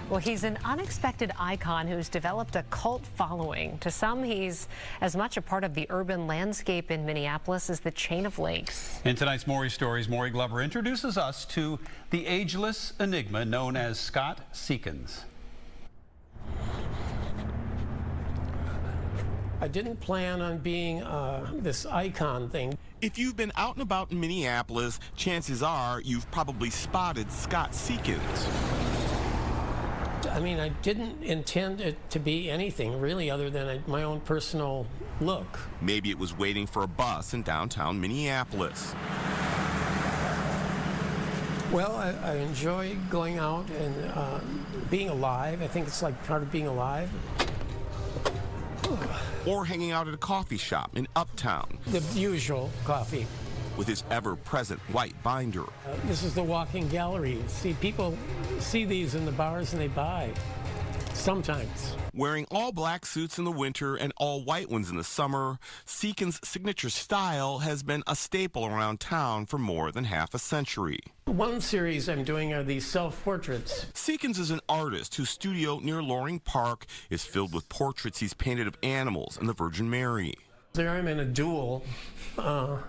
Well, he's an unexpected icon who's developed a cult following. To some, he's as much a part of the urban landscape in Minneapolis as the chain of lakes. In tonight's Maury Stories, Maury Glover introduces us to the ageless enigma known as Scott Seekins. I didn't plan on being this icon thing. If you've been out and about in Minneapolis, chances are you've probably spotted Scott Seekins. I mean, I didn't intend it to be anything really other than my own personal look. Maybe it was waiting for a bus in downtown Minneapolis. Well, I enjoy going out and being alive. I think it's like part of being alive. Or hanging out at a coffee shop in Uptown. The usual coffee. With his ever-present white binder. This is the walking gallery. See, people see these in the bars and they buy. Sometimes. Wearing all black suits in the winter and all white ones in the summer, Seekins' signature style has been a staple around town for more than half a century. One series I'm doing are these self-portraits. Seekins is an artist whose studio near Loring Park is filled with portraits he's painted of animals and the Virgin Mary. There I'm in a duel, and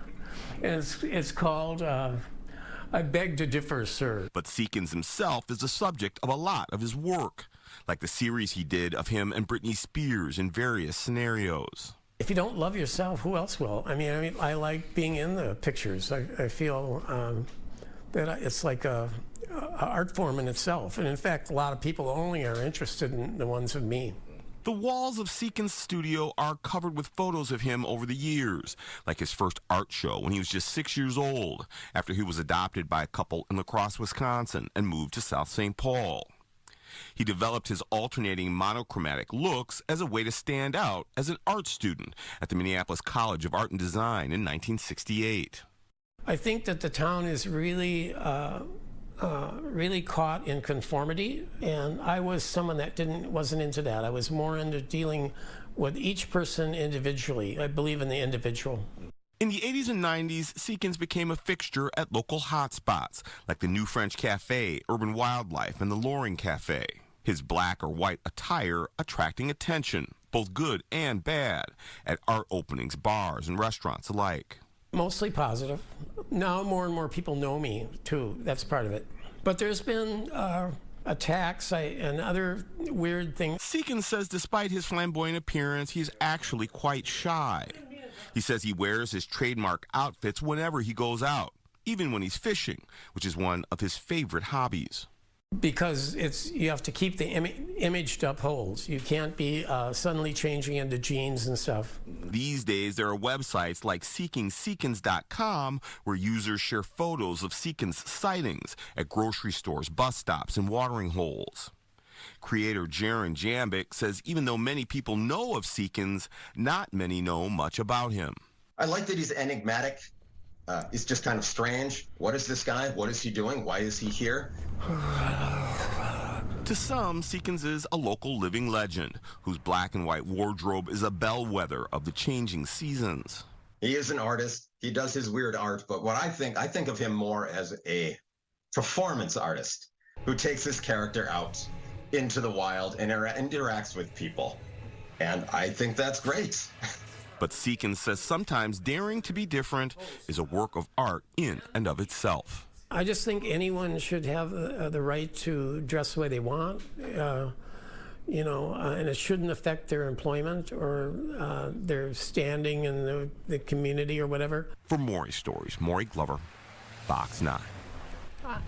it's called I Beg to Differ, Sir. But Seekins himself is the subject of a lot of his work, like the series he did of him and Britney Spears in various scenarios. If you don't love yourself, who else will? I mean, I like being in the pictures. I feel that it's like a art form in itself. And in fact, a lot of people only are interested in the ones of me. The walls of Seekins' studio are covered with photos of him over the years, like his first art show when he was just 6 years old, after he was adopted by a couple in La Crosse, Wisconsin, and moved to South St. Paul. He developed his alternating monochromatic looks as a way to stand out as an art student at the Minneapolis College of Art and Design in 1968. I think that the town is really caught in conformity, and I was someone that wasn't into that. I was more into dealing with each person individually. I believe in the individual. In the 80s and 90s, Seekins became a fixture at local hotspots like the New French Cafe, Urban Wildlife, and the Loring Cafe. His black or white attire attracting attention, both good and bad, at art openings, bars, and restaurants alike. Mostly positive. Now more and more people know me, too. That's part of it. But there's been attacks and other weird things. Seekins says despite his flamboyant appearance, he's actually quite shy. He says he wears his trademark outfits whenever he goes out, even when he's fishing, which is one of his favorite hobbies. Because you have to keep the image to uphold. You can't be suddenly changing into jeans and stuff. These days, there are websites like SeekingSeekins.com where users share photos of Seekins' sightings at grocery stores, bus stops, and watering holes. Creator Jaron Jambic says even though many people know of Seekins, not many know much about him. I like that he's enigmatic. It's just kind of strange. What is this guy? What is he doing? Why is he here? To some, Seekins is a local living legend whose black and white wardrobe is a bellwether of the changing seasons. He is an artist. He does his weird art, but what I think of him more as a performance artist who takes his character out into the wild and interacts with people. And I think that's great. But Seekins says sometimes daring to be different is a work of art in and of itself. I just think anyone should have the right to dress the way they want, and it shouldn't affect their employment or their standing in the community or whatever. For Maury Stories, Maury Glover, Fox 9.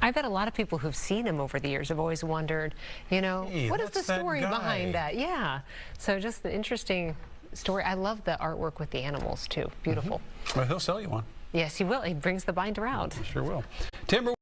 I bet a lot of people who've seen him over the years have always wondered, Hey, what is the story behind that? Yeah. So just the interesting story. I love the artwork with the animals, too. Beautiful. Well, he'll sell you one. Yes, he will. He brings the binder out. He sure will. Timber.